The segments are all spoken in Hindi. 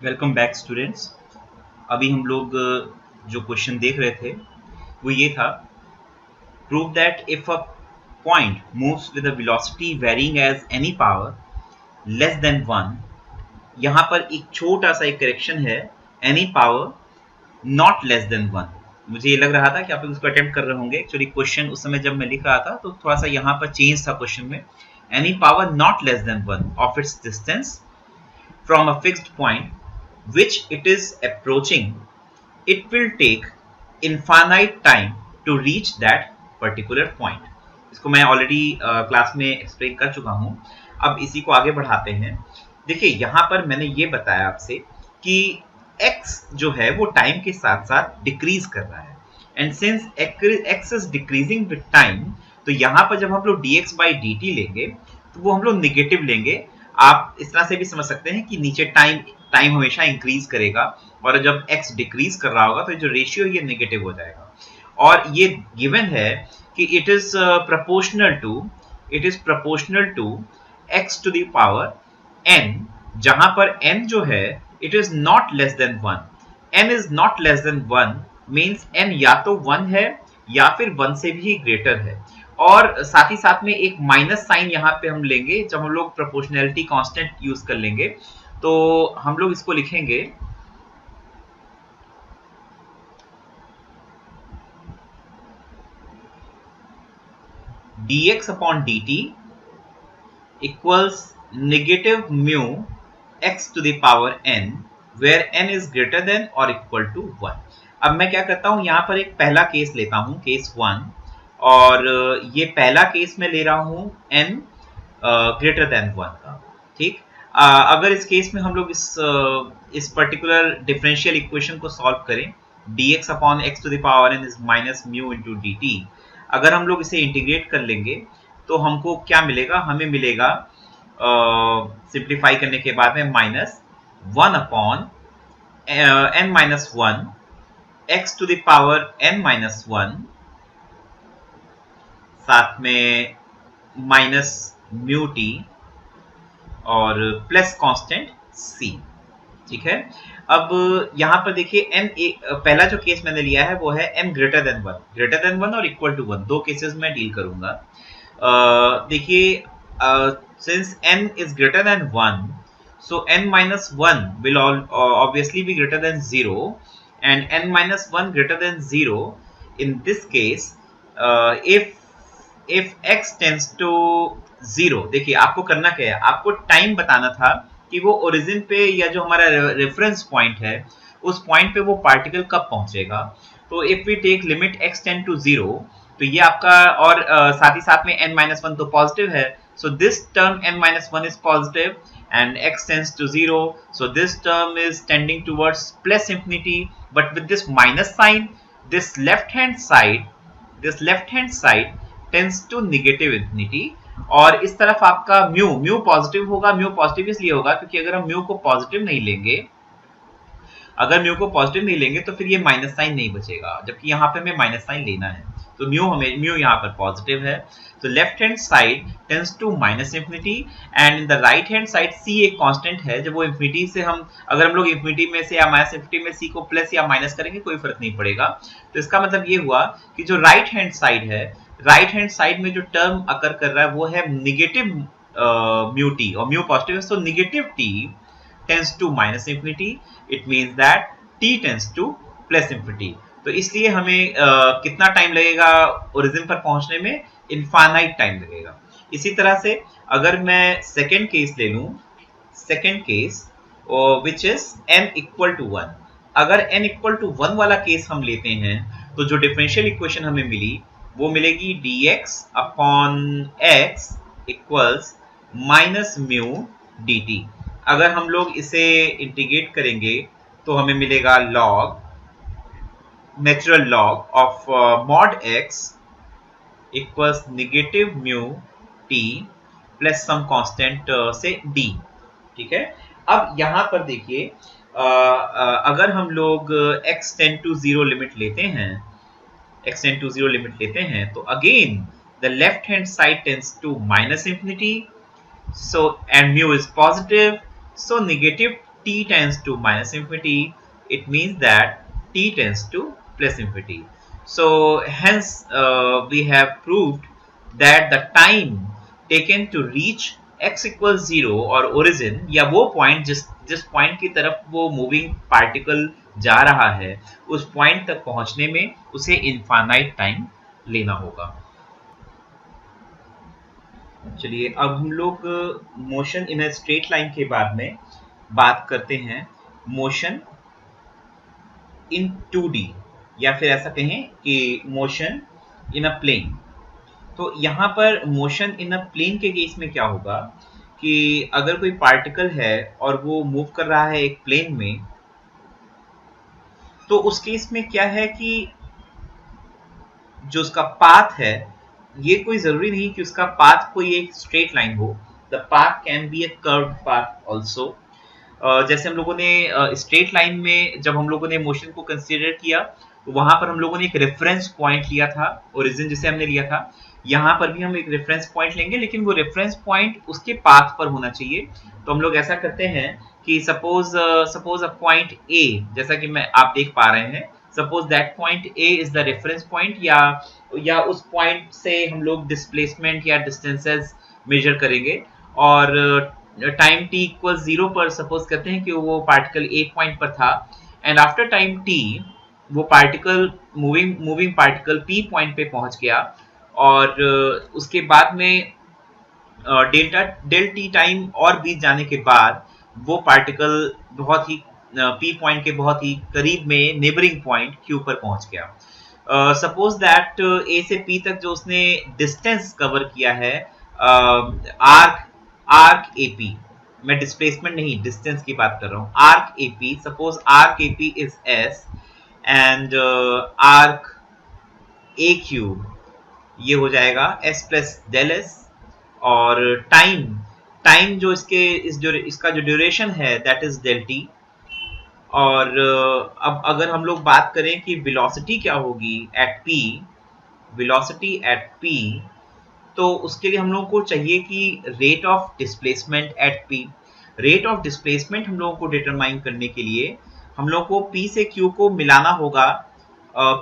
Welcome back students. अभी हम लोग जो क्वेश्चन देख रहे थे वो ये था, prove that if a point moves with a velocity varying as any power less than 1। यहाँ पर एक छोटा सा एक करेक्शन है, any power not less than 1। मुझे ये लग रहा था कि आप लोग इसको अटेम्प्ट कर रहे होंगे। एक्चुअली क्वेश्चन उस समय जब मैं लिख रहा था तो थोड़ा सा यहाँ पर चेंज था क्वेश्चन में। Any power not less than 1 of its distance from a fixed point which it is approaching, it will take infinite time to reach that particular point. इसको मैं ऑलरेडी क्लास में एक्सप्लेन कर चुका हूं। अब इसी को आगे बढ़ाते हैं। देखिए यहां पर मैंने ये बताया आपसे कि x जो है वो टाइम के साथ साथ डिक्रीज कर रहा है, and since x is decreasing with time, तो यहां पर जब हम लोग dx by dt लेंगे तो वो हम लोग निगेटिव लेंगे। आप इस तरह से भी समझ सकते हैं कि नीचे टाइम हमेशा इंक्रीज करेगा, और जब x डिक्रीज कर रहा होगा तो जो रेशियो ये नेगेटिव हो जाएगा। और ये गिवन है कि it is proportional to x to the power n, जहां पर n जो है it is not less than 1। n is not less than 1 means n या तो 1 है या फिर 1 से भी ग्रेटर है। और साथ ही साथ में एक माइनस साइन यहाँ पे हम लेंगे, जब हम लोग प्रोपोर्शनैलिटी कांस्टेंट यूज कर लेंगे तो हम लोग इसको लिखेंगे dx upon dt equals negative mu x to the power n where n is greater than और इक्वल टू 1। अब मैं क्या करता हूं, यहां पर एक पहला केस लेता हूं, केस 1, और ये पहला केस में ले रहा हूं n ग्रेटर देन 1 का। ठीक, अगर इस केस में हम लोग इस पर्टिकुलर डिफरेंशियल इक्वेशन को सॉल्व करें, dx upon x to the power n is minus mu into dt, अगर हम लोग इसे इंटीग्रेट कर लेंगे तो हमको क्या मिलेगा, हमें मिलेगा सिंप्लीफाई करने के बाद में minus 1 upon n minus 1 x to the power n minus 1, साथ में माइनस म्यू टी और प्लस कांस्टेंट c। ठीक है, अब यहां पर देखिए n, पहला जो केस मैंने लिया है वो है n ग्रेटर देन 1 और इक्वल टू 1, दो केसेस में डील करूंगा। देखिए since n is greater than 1, so n minus 1 will obviously be greater than 0, and n minus 1 greater than 0 in this case, if x tends to 0, देखिए आपको करना क्या है, आपको टाइम बताना था कि वो ओरिजिन पे या जो हमारा रेफरेंस पॉइंट है उस पॉइंट पे वो पार्टिकल कब पहुंचेगा। तो if we take limit x tend to 0, तो ये आपका, और साथ ही साथ में n-1 तो पॉजिटिव है, so this term n-1 is positive and x tends to 0, so this term is tending towards plus infinity, but with this minus sign, this left hand side tends to negative infinity, और इस तरफ आपका म्यू पॉजिटिव होगा। म्यू पॉजिटिव इसलिए होगा क्योंकि अगर हम म्यू को पॉजिटिव नहीं लेंगे तो फिर ये माइनस साइन नहीं बचेगा, जबकि यहाँ पे हमें माइनस साइन लेना है, तो म्यू यहाँ पर पॉजिटिव है। तो left hand side tends to minus infinity, and in the right hand side c एक कांस्टेंट है, जब वो इंफिनिटी से अगर हम लोग इंफिनिटी में से या माइनस इंफिनिटी में c को प्लस या माइनस करेंगे कोई फर्क नहीं पड़ेगा। तो इसका मतलब ये हुआ कि जो राइट हैंड साइड में जो टर्म अकर कर रहा है वो है निगेटिव म्यू टी, और म्यू पॉजिटिव है, सो negative t tends to minus infinity, it means that t tends to plus infinity। तो इसलिए हमें कितना टाइम लगेगा ओरिजिन पर पहुंचने में, इनफाइनाइट टाइम लगेगा। इसी तरह से अगर मैं सेकेंड केस ले लूं, second case which is n equal to 1, अगर n इक्वल टू 1 वाला केस हम लेते हैं तो जो डिफरेंशियल इक्वेशन हमें मिली वो मिलेगी dx upon x equals minus mu dt। अगर हम लोग इसे इंटीग्रेट करेंगे तो हमें मिलेगा natural log of mod x equals negative mu t plus some constant से d। ठीक है, अब यहां पर देखिए अगर हम लोग x टेंड टू 0 लिमिट लेते हैं तो again the left hand side tends to minus infinity, so and mu is positive, so negative t tends to minus infinity, it means that t tends to plus infinity. So hence we have proved that the time taken to reach x equals 0 और origin या वो पॉइंट जिस पॉइंट की तरफ वो मूविंग पार्टिकल जा रहा है उस पॉइंट तक पहुंचने में उसे इनफाइनाइट टाइम लेना होगा। चलिए अब हम लोग motion in a straight line के बाद में बात करते हैं मोशन इन 2D या फिर ऐसा कहें कि मोशन इन अ प्लेन। तो यहाँ पर मोशन इन अ प्लेन के केस में क्या होगा कि अगर कोई पार्टिकल है और वो मूव कर रहा है एक प्लेन में, तो उस केस में क्या है कि जो उसका पाथ है ये कोई जरूरी नहीं कि उसका पाथ कोई एक स्ट्रेट लाइन हो। The path can be A curved path also. जैसे हम लोगों ने स्ट्रेट लाइन में जब हम लोगों ने मोशन को कंसीडर किया तो वहां पर हम लोगों ने एक रेफरेंस पॉइंट लिया था, ओरिजिन जिसे हमने लिया था। यहाँ पर भी हम एक रेफरेंस पॉइंट लेंगे, लेकिन वो रेफरेंस पॉइंट उसके पाथ पर होना चाहिए। तो हम लोग ऐसा करते हैं कि सपोज अ पॉइंट ए, जैसा कि मैं आप देख पा रहे हैं, suppose that point A is the reference point, या उस पॉइंट से हम लोग डिस्प्लेसमेंट या डिस्टेंसेस मेजर करेंगे और टाइम t इक्वल 0 पर सपोज करते हैं कि वो पार्टिकल एक पॉइंट पर था एंड आफ्टर टाइम t वो particle moving particle p point पे पहुंच गया और उसके बाद में डेल टी टाइम और बीत जाने के बाद वो पार्टिकल बहुत ही p पॉइंट के बहुत ही करीब में नेबरिंग पॉइंट q पर पहुंच गया। सपोज दैट a से p तक जो उसने डिस्टेंस कवर किया है आर्क AP, मैं डिस्प्लेसमेंट नहीं डिस्टेंस की बात कर रहा हूँ। Arc AP, suppose arc AP is S and arc AQ ये हो जाएगा S प्लस डेल S, और टाइम जो इसका जो ड्यूरेशन है दैट इज डेल T। और अब अगर हम लोग बात करें कि वेलोसिटी क्या होगी at P, velocity at P, तो उसके लिए हम लोगों को चाहिए कि rate of displacement at P। Rate of displacement हम लोगों को डिटरमाइन करने के लिए हम लोगों को P से Q को मिलाना होगा,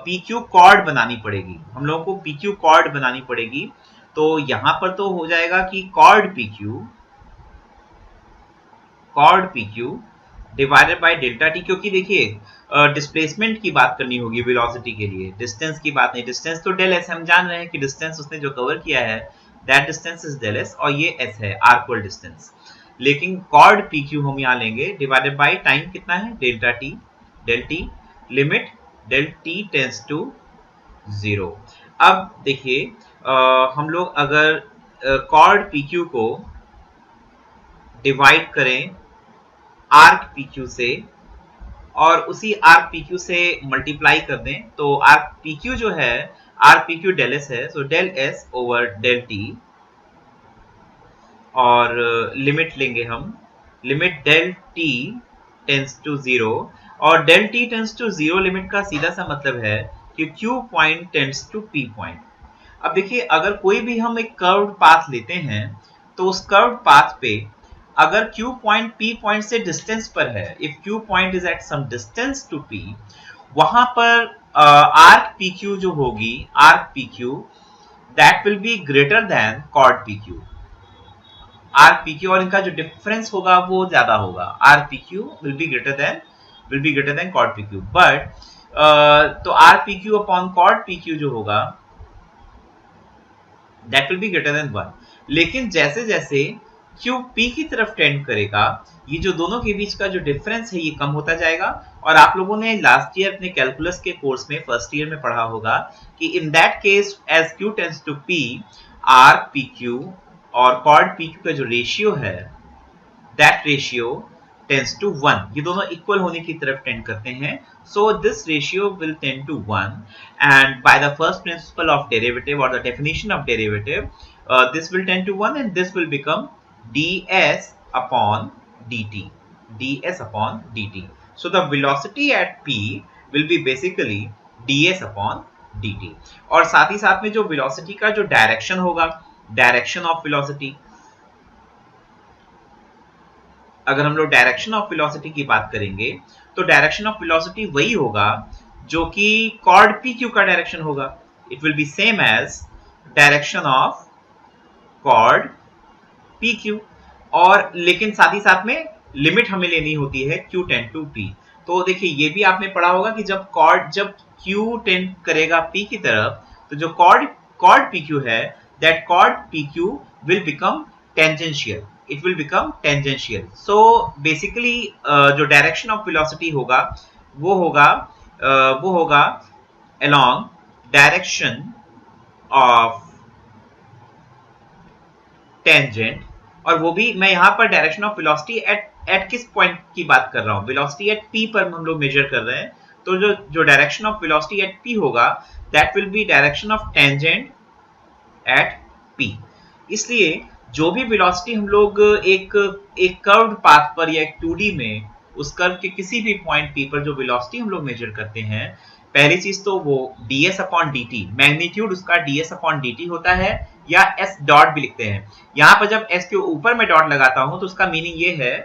PQ कॉर्ड बनानी पड़ेगी, हम लोगों को PQ कॉर्ड बनानी पड़ेगी। तो यहां पर तो हो जाएगा कि chord PQ divided by delta T, क्योंकि देखिए डिस्प्लेसमेंट की बात करनी होगी वेलोसिटी के लिए, डिस्टेंस की बात नहीं। डिस्टेंस तो डेल S, हम जान रहे हैं कि डिस्टेंस उसने जो कवर किया है that distance is del S और ये S है आर्कवल डिस्टेंस। लेकिन कॉर्ड PQ हम यहाँ लेंगे डिवाइडेड बाय टाइम कितना है del T limit del T tends to 0। अब देखिए हम लोग अगर कॉर्ड PQ को डिवाइड करें आर्क PQ से और उसी आर्क PQ से मल्टीप्लाई कर दें, तो आर्क PQ जो है आर्क PQ डेल S है, so del S over del T, और लिमिट लेंगे हम, limit del T tends to 0, और del T tends to 0 limit का सीधा सा मतलब है कि Q point tends to P point. अब देखिए अगर कोई भी हम एक कर्व्ड पाथ लेते हैं तो उस कर्व्ड पाथ पे अगर Q पॉइंट P पॉइंट से डिस्टेंस पर है, if Q point is at some distance to P, वहां पर आर्क PQ जो होगी, arc PQ that will be greater than chord PQ। Arc PQ और इनका जो डिफरेंस होगा वो ज्यादा होगा, arc PQ will be greater than chord PQ, but तो arc PQ upon chord PQ जो होगा that will be greater than 1। लेकिन जैसे जैसे Q P की तरफ टेंड करेगा, ये जो दोनों के बीच का जो डिफरेंस है ये कम होता जाएगा। और आप लोगों ने लास्ट ईयर अपने कैलकुलस के कोर्स में फर्स्ट ईयर में पढ़ा होगा कि in that case as Q tends to P, arc PQ और कॉर्ड PQ का जो रेशियो है दैट रेशियो टेंड्स टू 1, ये दोनों इक्वल होने की तरफ टेंड करते हैं। So this ratio will tend to 1, and by the first principle of derivative or the definition of derivative, this will tend to 1 and this will become ds upon dt, ds upon dt. So the velocity at P will be basically ds upon dt, और साथ ही साथ में जो velocity का जो डायरेक्शन होगा, डायरेक्शन ऑफ velocity, अगर हम लोग डायरेक्शन ऑफ वेलोसिटी की बात करेंगे तो डायरेक्शन ऑफ वेलोसिटी वही होगा जो कि कॉर्ड पी क्यू का डायरेक्शन होगा. It will be same as direction of chord P Q. और लेकिन साथ ही साथ में लिमिट हमें लेनी होती है q टेंड टू p. तो देखिए ये भी आपने पढ़ा होगा कि जब q टेंड करेगा p की तरफ तो जो कॉर्ड pq है that chord pq will become tangential. It will become tangential. So basically जो डायरेक्शन ऑफ वेलोसिटी होगा वो होगा along डायरेक्शन ऑफ टेंजेंट. और वो भी मैं यहां पर डायरेक्शन ऑफ वेलोसिटी एट किस पॉइंट की बात कर रहा हूं, वेलोसिटी एट p पर हम लोग मेजर कर रहे हैं. तो जो direction of velocity at p होगा that will B direction of tangent at p. इसलिए जो भी वेलोसिटी हम लोग एक कर्व्ड पाथ पर या एक 2D में उस कर्व के किसी भी पॉइंट p पर जो वेलोसिटी हम लोग मेजर करते हैं, पहली चीज तो वो ds अपॉन dt, मैग्नीट्यूड उसका ds अपॉन dt होता है या s डॉट भी लिखते हैं. यहां पर जब s के ऊपर मैं डॉट लगाता हूं तो उसका मीनिंग ये है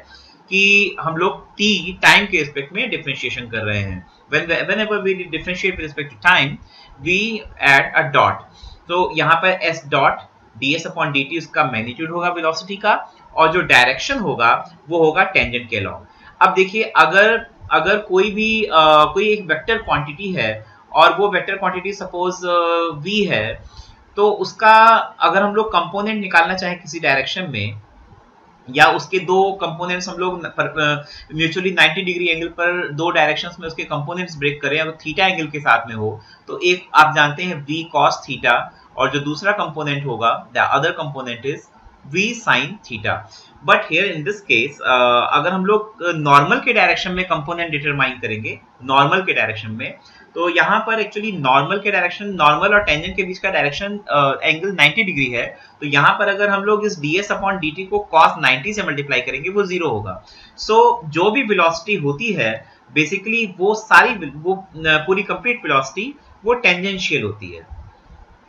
कि हम लोग t टाइम के रिस्पेक्ट में डिफरेंशिएशन कर रहे हैं. whenever we differentiate with respect to time we add a dot. तो यहां पर s dot ds upon dt उसका मैग्नीट्यूड होगा वेलोसिटी का और जो डायरेक्शन होगा वो होगा टेंजेंट के अलॉन्ग. अब देखिए अगर कोई एक वेक्टर क्वांटिटी है और वो वेक्टर क्वांटिटी सपोज v है, तो उसका अगर हम लोग कंपोनेंट निकालना चाहें किसी डायरेक्शन में या उसके दो कंपोनेंट्स हम लोग म्यूचुअली 90 डिग्री एंगल पर दो डायरेक्शंस में उसके कंपोनेंट्स ब्रेक करें अगर थीटा एंगल के साथ में हो, तो एक आप जानते हैं v cos थीटा और जो दूसरा कंपोनेंट होगा the other component is v sin theta. But here in this case अगर हम लोग नॉर्मल के डायरेक्शन में कंपोनेंट डिटरमाइन करेंगे, नॉर्मल के डायरेक्शन में, तो यहाँ पर एक्चुअली नॉर्मल के डायरेक्शन, नॉर्मल और टेंजेंट के बीच का डायरेक्शन एंगल 90 डिग्री है. तो यहाँ पर अगर हम लोग इस ds अपॉन dt को cos 90 से मल्टीप्लाई करेंगे वो जीरो होगा. सो जो भी वेलोसिटी होती है बेसिकली वो पूरी कंप्लीट वेलोसिटी वो टेंजेंशियल होती है,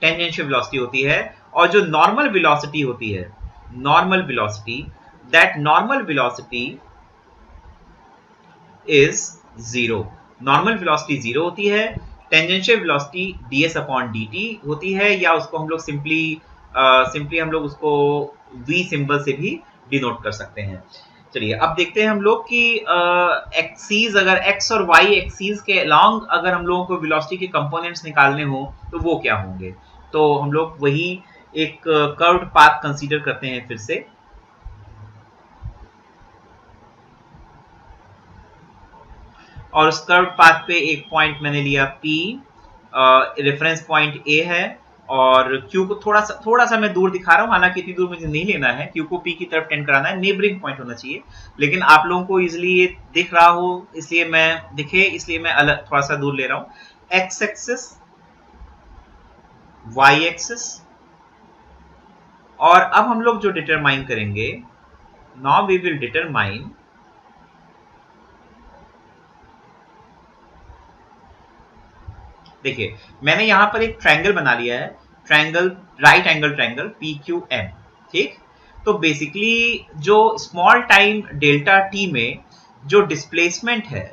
टेंजेंशियल वेलोसिटी होती है. और जो नॉर्मल वेलोसिटी होती है, normal velocity, that normal velocity is zero. Normal velocity zero होती है. Tangential velocity ds upon dt होती है या उसको हम लोग सिंपली हम लोग उसको v सिंबल से भी डिनोट कर सकते हैं. चलिए अब देखते हैं हम लोग कि एक्सीज, अगर x और y एक्सीज के अलॉन्ग अगर हम लोगों को वेलोसिटी के कंपोनेंट्स निकालने हो तो वो क्या होंगे. तो हम लोग वही एक कर्व्ड पाथ कंसीडर करते हैं फिर से. और उस कर्व्ड पाथ पे एक पॉइंट मैंने लिया P, रेफरेंस पॉइंट A है और Q को थोड़ा सा मैं दूर दिखा रहा हूँ, हालांकि इतनी दूर मुझे नहीं लेना है. Q को P की तरफ टेंड कराना है, नेबरिंग पॉइंट होना चाहिए, लेकिन आप लोगों को इजीली ये दिख रहा हो इसलिए मैं अलग थोड़ा सा दूर ले रहा हूँ. X एक्सिस, Y एक्सिस, और अब हम लोग जो डिटरमाइन करेंगे, नाउ वी विल डिटरमाइन देखिए मैंने यहां पर एक ट्रायंगल बना लिया है, triangle, right angle triangle PQM. ठीक, तो बेसिकली जो स्मॉल टाइम डेल्टा t में जो डिस्प्लेसमेंट है,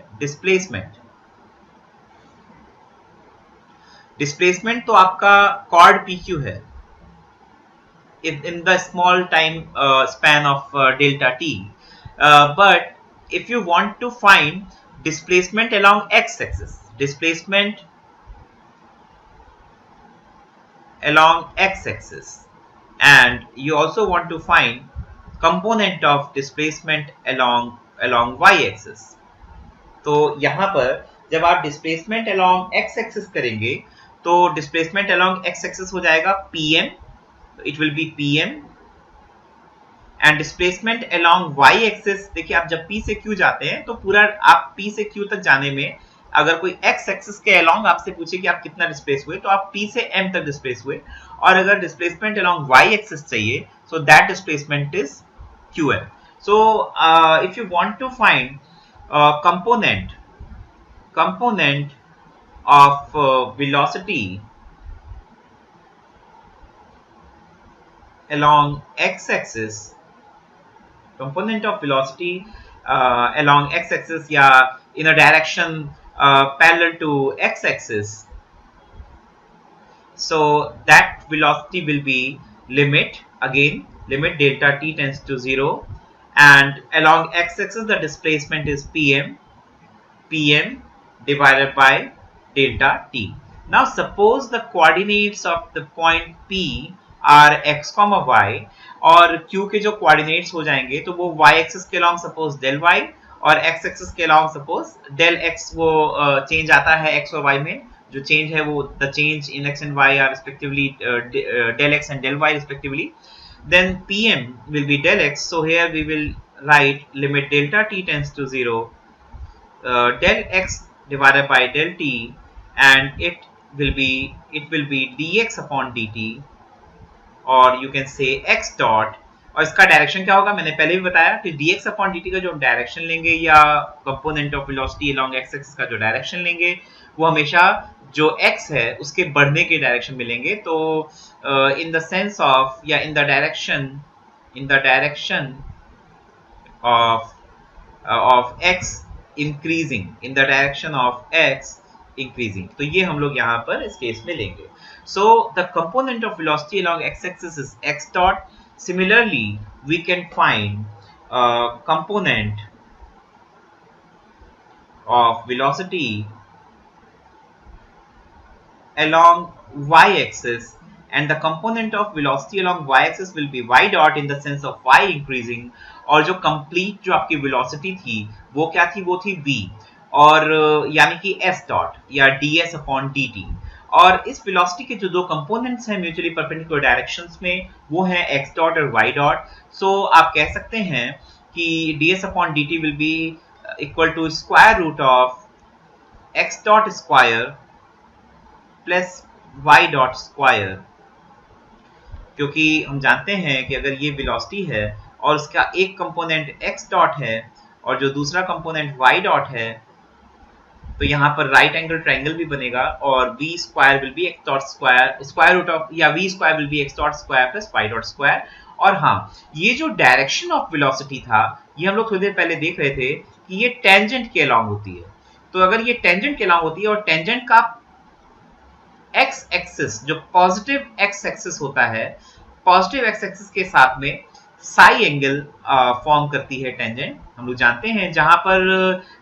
डिस्प्लेसमेंट तो आपका कॉर्ड PQ है in the small time span of delta t, but if you want to find displacement along x axis, displacement along x axis, and you also want to find component of displacement along y axis. तो यहां पर जब आप displacement along x axis करेंगे तो displacement along x axis हो जाएगा pm, it will be pm, and displacement along y axis, देखिए आप जब p से q जाते हैं तो पूरा आप p से q तक जाने में अगर कोई x एक्सिस के अलोंग आपसे पूछे कि आप कितना डिस्प्लेस हुए तो आप p से m तक डिस्प्लेस हुए, और अगर डिस्प्लेसमेंट अलोंग y एक्सिस चाहिए so that displacement is qm. So if you want to find component of velocity along x axis, component of velocity along x-axis या in a direction parallel to x-axis. So that velocity will be limit delta t tends to 0, and along x-axis the displacement is pm divided by delta t. Now suppose the coordinates of the point P are x, y, और Q के जो coordinates हो जाएंगे तो वो y axis के along suppose del y और x axis के along suppose del x, वो change आता है x और y में, जो change है वो the change in x and y are respectively del x and del y respectively. Then Pm will be del x, so here we will write limit delta t tends to 0 del x divided by del t, and it will be dx upon dt, और you can say x dot, और इसका डायरेक्शन क्या होगा, मैंने पहले भी बताया कि dx अपॉन dt का जो डायरेक्शन लेंगे या component of velocity along x axis का जो डायरेक्शन लेंगे वो हमेशा जो x है उसके बढ़ने के डायरेक्शन में लेंगे. तो इन द सेंस ऑफ या in the direction of x increasing, in the direction of x increasing. तो ये हम लोग यहाँ पर इस केस में लेंगे. So the component of velocity along x-axis is x dot. Similarly, we can find component of velocity along y-axis, and the component of velocity along y-axis will be y dot in the sense of y increasing. और जो complete जो आपकी velocity थी वो क्या थी, वो थी v, और यानी कि s dot या ds upon dt. और इस velocity के जो दो components हैं म्यूचुअली परपेंडिकुलर डायरेक्शंस में वो हैं x dot और y dot. सो आप कह सकते हैं कि ds upon dt will be equal to square root of x dot square plus y dot square, क्योंकि हम जानते हैं कि अगर ये वेलोसिटी है और उसका एक कंपोनेंट x डॉट है और जो दूसरा कंपोनेंट y डॉट है, तो यहाँ पर राइट एंगल ट्रायंगल भी बनेगा और v square will be x dot square, square root of या v square will be x dot square plus y dot square. और हाँ, ये जो डायरेक्शन ऑफ वेलोसिटी था ये हम लोग थोड़ी देर पहले देख रहे थे कि ये टेंजेंट के अलोंग होती है. तो अगर ये टेंजेंट के अलोंग होती है और टेंजेंट का x एक्सिस जो पॉजिटिव x एक्सिस होता है, पॉजिटिव x एक्सिस के साथ में साई एंगल फॉर्म करती है टेंजेंट. हम लोग जानते हैं, जहां पर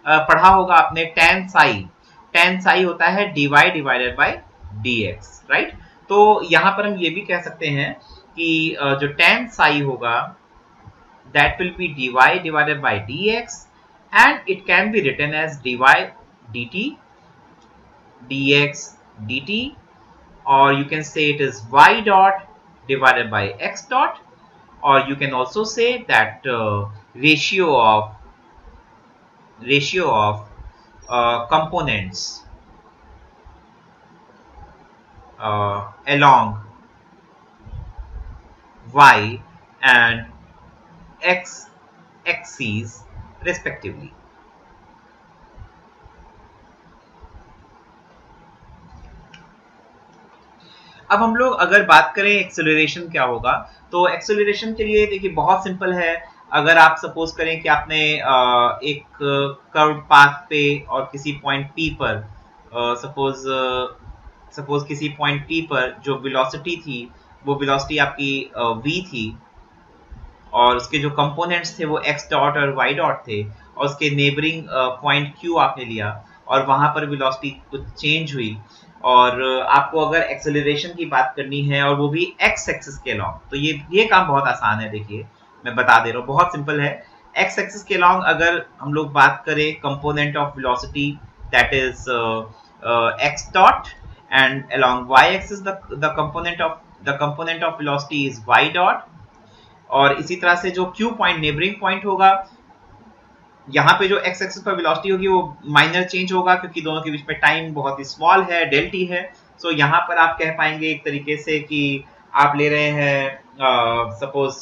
पढ़ा होगा आपने tan साई होता है dy divided by dx, right. तो यहां पर हम ये भी कह सकते हैं कि जो tan साई होगा that will be dy divided by dx, and it can be written as dy dt dx dt, or you can say it is y dot divided by x dot, or you can also say that ratio of components along y and x axes respectively. अब हम लोग अगर बात करें एक्सेलरेशन क्या होगा, तो एक्सेलरेशन के लिए देखिए बहुत सिंपल है. अगर आप सपोज करें कि आपने एक कर्व पाथ पे और किसी पॉइंट P पर सपोज किसी पॉइंट P पर जो वेलोसिटी थी वो वेलोसिटी आपकी v थी, और उसके जो कंपोनेंट्स थे वो x डॉट और y डॉट थे, और उसके नेबरिंग पॉइंट Q आपने लिया और वहां पर वेलोसिटी कुछ चेंज हुई, और आपको अगर एक्सेलरेशन की बात करनी है और वो भी x एक्सिस के अलोंग, तो ये काम बहुत आसान है. देखिए मैं बता दे रहा हूँ, बहुत सिंपल है. x एक्सिस के अलोंग अगर हम लोग बात करें component of velocity that is x dot, and along y axis the component of velocity is y dot, और इसी तरह से जो Q पॉइंट नेबरिंग पॉइंट होगा, यहाँ पे जो x एक्सिस पर वेलोसिटी होगी वो माइनर चेंज होगा क्योंकि दोनों के बीच में टाइम बहुत ही स्मॉल है, डेल टी है. सो यहाँ पर आप कह पाएंगे एक तरीके से कि आप ले रहे हैं सपोज,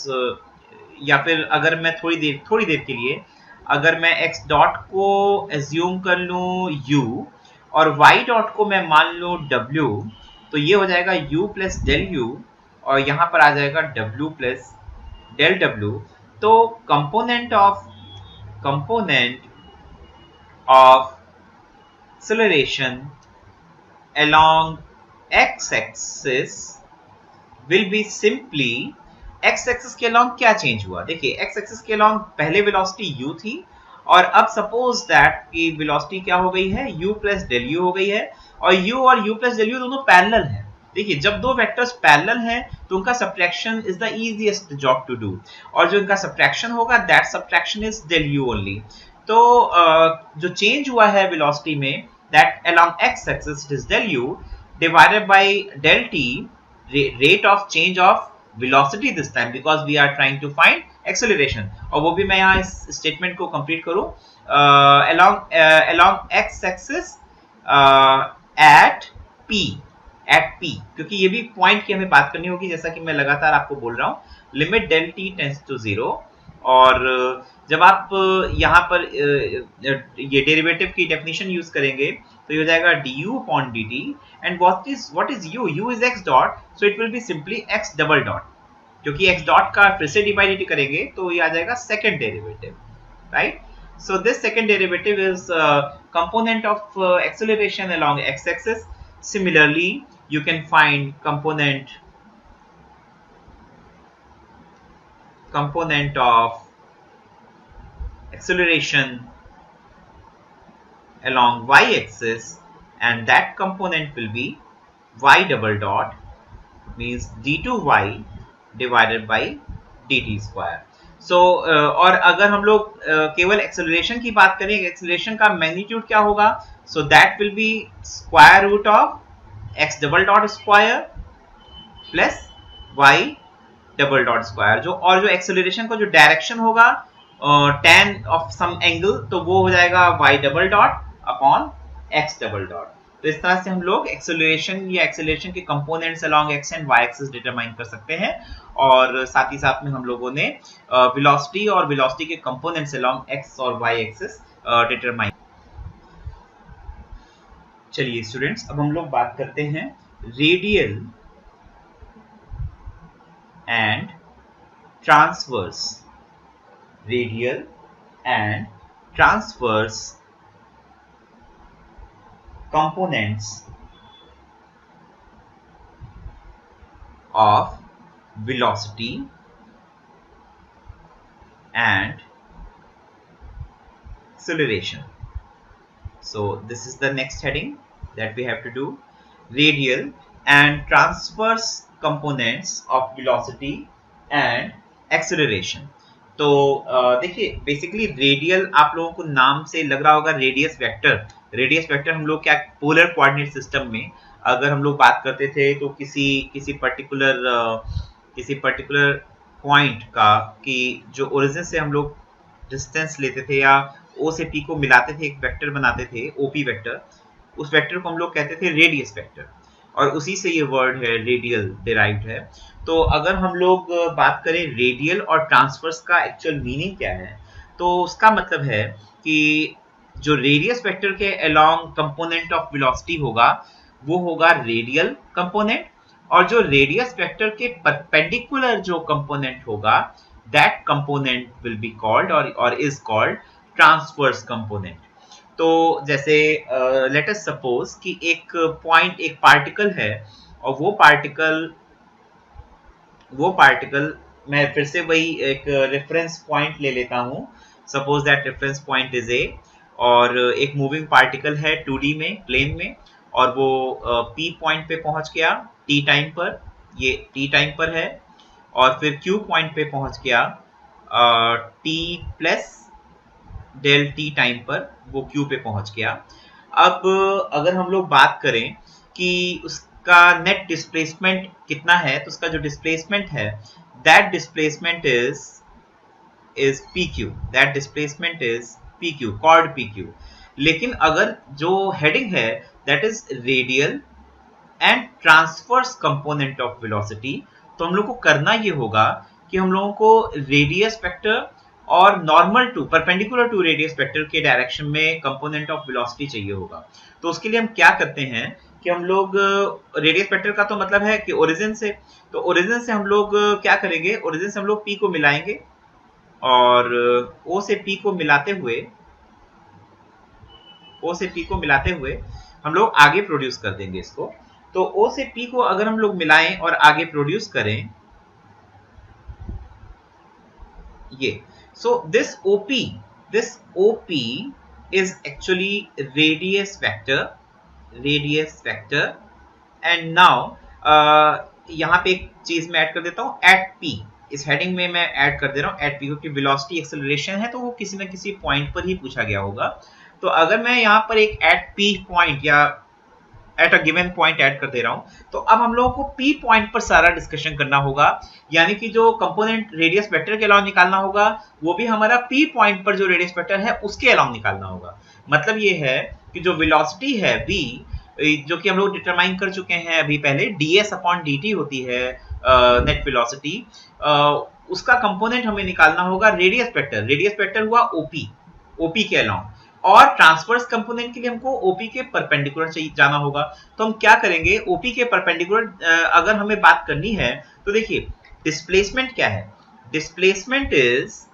या फिर अगर मैं थोड़ी देर के लिए अगर मैं x डॉट को एज्यूम कर लूँ u और y डॉट को मैं मान लूँ w, तो ये हो जाएगा u प्लस डेल u, और यहाँ पर आ जाएगा w प्लस डेल w. तो component of acceleration along x-axis will be simply x axis के along क्या चेंज हुआ? देखिए x एक्सिस के along पहले वेलोसिटी u थी और अब सपोज दैट कि वेलोसिटी क्या हो गई है u प्लस डेल u हो गई है और u प्लस डेल u दोनों पैरेलल हैं। देखिए जब दो वेक्टर्स पैरेलल हैं तो उनका subtraction is the easiest job to do और जो इनका सब्ट्रैक्शन होगा that subtraction is del u only. तो जो चेंज हुआ है वेलोसिटी में that along x axis it is del u divided by del t rate of change of velocity this time because we are trying to find acceleration। और वो भी मैं यहाँ इस स्टेटमेंट को कंप्लीट करूँ along x axis at p क्योंकि ये भी पॉइंट की हमें बात करनी होगी जैसा कि मैं लगातार आपको बोल रहा हूँ limit del T tends to 0 और जब आप यहाँ पर ये डेरिवेटिव की डेफिनेशन यूज करेंगे तो ये हो जाएगा du upon dt and what is u is x dot so it will be simply x double dot क्योंकि x dot का फिर से डिवाइड करेंगे तो ये आ जाएगा second derivative right. So this second derivative is component of acceleration along x-axis. Similarly, you can find component of acceleration along y-axis, and that component will be y double dot means d2y divided by dt square. So और अगर हम लोग केवल एक्सेलरेशन की बात करें एक्सेलरेशन का मैग्नीट्यूड क्या होगा so that will be square root of x double dot square plus y double dot square जो एक्सेलरेशन का जो डायरेक्शन होगा tan ऑफ सम एंगल तो वो हो जाएगा y double dot upon x double dot. तो इस तरह से हम लोग एक्सेलरेशन या एक्सेलरेशन के components along x and y axis determine कर सकते हैं और साथ ही साथ में हम लोगों ने वेलोसिटी और वेलोसिटी के कंपोनेंट्स अलोंग x और y एक्सिस डिटरमाइन। चलिए स्टूडेंट्स अब हम लोग बात करते हैं radial and transverse components of velocity and acceleration. So this is the next heading that we have to do, radial and transverse components of velocity and acceleration. तो देखिए बेसिकली रेडियल आप लोगों को नाम से लग रहा होगा रेडियस वेक्टर हम लोग क्या पोलर कोऑर्डिनेट सिस्टम में अगर हम लोग बात करते थे तो किसी पर्टिकुलर पॉइंट का कि जो ओरिजिन से हम लोग डिस्टेंस लेते थे या ओ से पी को मिलाते थे एक वेक्टर बनाते थे ओपी वेक्टर उस वेक्टर को हम लोग कहते थे रेडियस वेक्टर और उसी से ये वर्ड है रेडियल डिराइव्ड है। तो अगर हम लोग बात करें रेडियल और ट्रांसवर्स का एक्चुअल मीनिंग क्या है तो उसका मतलब है कि जो रेडियस वेक्टर के अलोंग कंपोनेंट ऑफ वेलोसिटी होगा वो होगा रेडियल कंपोनेंट और जो रेडियस वेक्टर के परपेंडिकुलर जो कंपोनेंट होगा that component will be called और इज कॉल्ड ट्रांसवर्स कंपोनेंट। तो जैसे लेट अस सपोज कि एक पार्टिकल है और वो पार्टिकल मैं फिर से वही एक रेफरेंस पॉइंट ले लेता हूँ suppose that reference point is a और एक मूविंग पार्टिकल है 2D में प्लेन में और वो P पॉइंट पे पहुंच गया T टाइम पर ये T टाइम पर है और फिर Q पॉइंट पे पहुंच गया T plus del T time पर वो Q पे पहुंच गया। अब अगर हम लोग बात करें कि उसका नेट डिस्प्लेसमेंट कितना है तो उसका जो डिस्प्लेसमेंट है that displacement is PQ called PQ। लेकिन अगर जो हेडिंग है that is radial and transverse component of velocity तो हम लोग को करना ये होगा कि हम लोगों को रेडियस वेक्टर और normal to perpendicular to radius vector के डायरेक्शन में कंपोनेंट ऑफ वेलोसिटी चाहिए होगा। तो उसके लिए हम क्या करते हैं कि हम लोग रेडियस वेक्टर का तो मतलब है कि ओरिजिन से हम लोग क्या करेंगे ओरिजिन से हम लोग P को मिलाएंगे और O से P को मिलाते हुए हम लोग आगे प्रोड्यूस कर देंगे इसको। तो O से P को अगर हम लोग मिलाएं और आगे प्रोड्यूस करें ये, so this OP is actually radius vector and now यहाँ पे एक चीज मैं ऐड कर देता हूँ at P, इस हेडिंग में मैं ऐड कर दे रहा हूँ at P क्योंकि वेलोसिटी एक्सेलरेशन है तो वो किसी न किसी पॉइंट पर ही पूछा गया होगा। तो अगर मैं यहाँ पर एक at P पॉइंट या at a given point add कर दे रहा हूं, तो अब हम लोगों को P पॉइंट पर सारा डिस्कशन करना होगा, यानी कि जो कंपोनेंट रेडियस वेक्टर के अलावा निकालना होगा वो भी हमारा P पॉइंट पर जो रेडियस वेक्टर है उसके अलावा निकालना होगा। मतलब ये है कि जो वेलोसिटी है v, जो कि हम लोग डिटरमाइन कर चुके हैं अभी पहले, ds/dt होती है नेट वेलोसिटी, उसका कंपोनेंट हमें निकालना होगा रेडियस वेक्टर हुआ OP के अलावा, और ट्रांसवर्स कंपोनेंट के लिए हमको OP के परपेंडिकुलर जाना होगा। तो हम क्या करेंगे, OP के परपेंडिकुलर अगर हमें बात करनी है तो देखिए डिस्प्लेसमेंट क्या है, डिस्प्लेसमेंट इज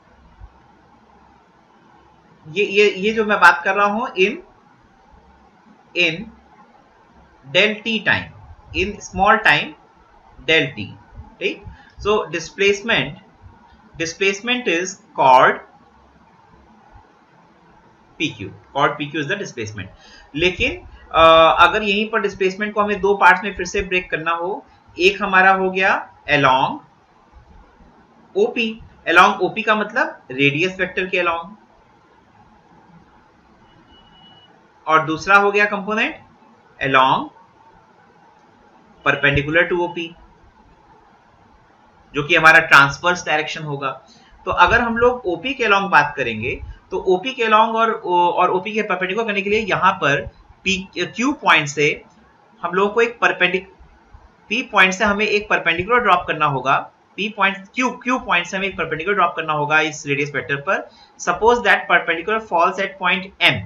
ये जो मैं बात कर रहा हूं इन del t time, in small time del t, ठीक। So displacement is called PQ is the displacement। लेकिन अगर यहीं पर डिस्प्लेसमेंट को हमें दो पार्ट्स में फिर से ब्रेक करना हो, एक हमारा हो गया along OP का मतलब रेडियस वेक्टर के along, और दूसरा हो गया component along perpendicular to OP, जो कि हमारा ट्रांसवर्स डायरेक्शन होगा। तो अगर हम लोग OP के along बात करेंगे तो OP के along और OP के परपेंडिकुलर करने के लिए यहाँ पर Q पॉइंट से हम लोगों को एक P पॉइंट से हमें एक परपेंडिकुलर ड्रॉप करना होगा, Q पॉइंट से हमें एक परपेंडिकुलर ड्रॉप करना होगा इस रेडियस वेक्टर पर। Suppose that perpendicular falls at point M,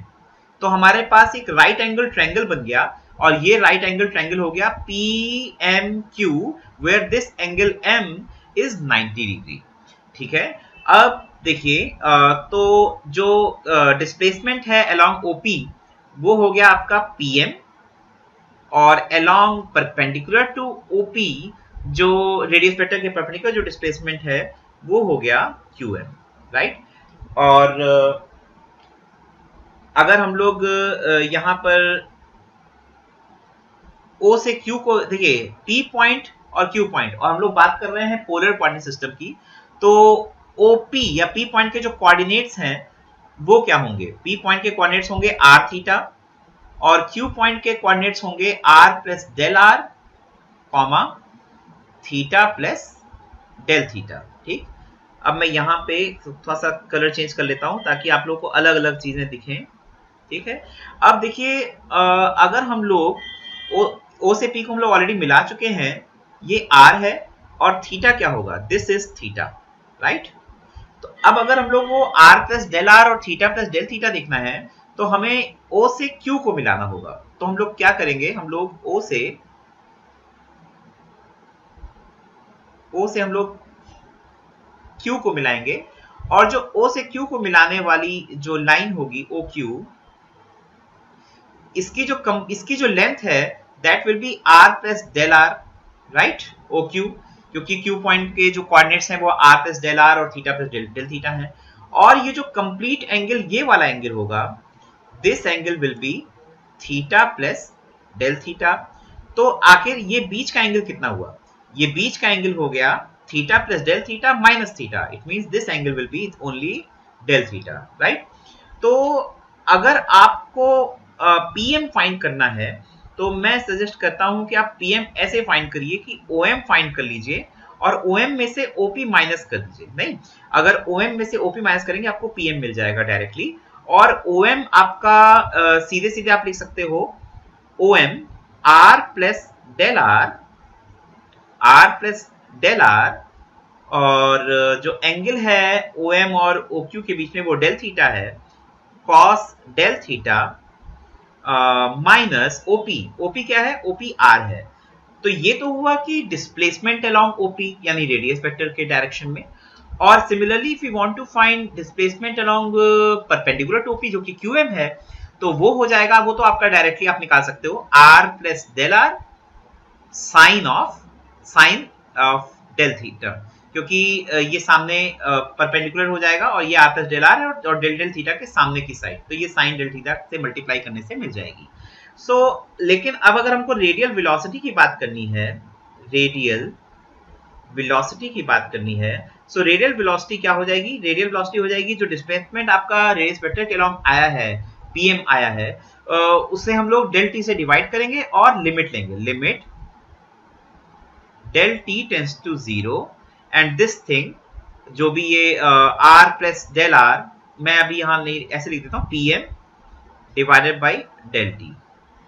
तो हमारे पास एक राइट एंगल ट्रायंगल बन गया, और ये राइट एंगल ट्रायंगल हो गया PMQ, where this angle M is 90 degree, ठीक है। अब देखिए तो जो डिस्प्लेसमेंट है अलोंग OP वो हो गया आपका PM, और अलोंग परपेंडिकुलर टू OP जो रेडियस वेक्टर के परपेंडिकुलर जो डिस्प्लेसमेंट है वो हो गया QM, राइट। और अगर हम लोग यहाँ पर O से Q को देखिए, P पॉइंट और Q पॉइंट, और हम लोग बात कर रहे हैं पोलर कोऑर्डिनेट सिस्टम की, तो OP या P पॉइंट के जो कोऑर्डिनेट्स हैं वो क्या होंगे, P पॉइंट के कोऑर्डिनेट्स होंगे r थीटा, और Q पॉइंट के कोऑर्डिनेट्स होंगे r plus del r comma theta plus del theta, ठीक। अब मैं यहाँ पे थोड़ा सा कलर चेंज कर लेता हूँ ताकि आप लोगों को अलग अलग चीजें दिखें, ठीक है। अब देखिए अगर हम लोग O से P को हम लोग ऑलरेडी मिला चुके हैं, ये R है और थीटा क्या होगा, दिस इज थीटा, राइट। तो अब अगर हम लोग वो R प्लस डेल R और थीटा प्लस डेल थीटा देखना है तो हमें O से Q को मिलाना होगा। तो हम लोग क्या करेंगे, हम लोग O से हम लोग Q को मिलाएंगे, और जो O से Q को मिलाने वाली जो लाइन होगी OQ, इसकी जो लेंथ है that will be R plus del R, right, OQ, क्योंकि Q पॉइंट के जो कोऑर्डिनेट्स हैं वो R प्लस डेल R और थीटा प्लस डेल थीटा है। और ये जो कंप्लीट एंगल, ये वाला एंगल होगा, this angle will be theta plus del theta. तो आखिर ये बीच का एंगल कितना हुआ, ये बीच का एंगल हो गया theta plus del theta minus theta, it means this angle will be only del theta, right. तो अगर आपको PM फाइंड करना है तो मैं सजेस्ट करता हूं कि आप PM ऐसे फाइंड करिए कि OM फाइंड कर लीजिए और OM में से OP माइनस कर दीजिए। नहीं, अगर OM में से OP माइनस करेंगे आपको PM मिल जाएगा डायरेक्टली, और OM आपका सीधे सीधे आप लिख सकते हो OM R plus del R, और जो एंगल है OM और OQ के बीच में वो डेल थीटा है, cos del theta minus OP क्या है, OP R है। तो ये तो हुआ कि डिस्प्लेसमेंट अलोंग OP यानी रेडियस वेक्टर के डायरेक्शन में। और similarly if you want to find displacement along perpendicular to P जो कि क्यूएम है, तो वो हो जाएगा, वो तो आपका डायरेक्टली आप निकाल सकते हो R plus del R sine of del theta, क्योंकि ये सामने परपेंडिकुलर हो जाएगा और ये आर प्लस डेल आर है और डेल डेल थीटा के सामने की साइड, तो ये साइन डेल थीटा से मल्टीप्लाई करने से मिल जाएगी। सो लेकिन अब अगर हमको रेडियल वेलोसिटी की बात करनी है, रेडियल वेलोसिटी की बात करनी है, सो रेडियल वेलोसिटी क्या हो जाएगी, रेडियल वेलोसिटी हो जाएगी जो डिस्प्लेसमेंट आपका रेडियस वेक्टर के अलोंग आया है, पीएम आया है, उससे हम लोग डेल टी से डिवाइड करेंगे और लिमिट लेंगे, limit del T tends to 0 and this thing जो भी ये आर प्लस डेल आर, मैं अभी यहां नहीं ऐसे लिख देता हूं, PM divided by del T,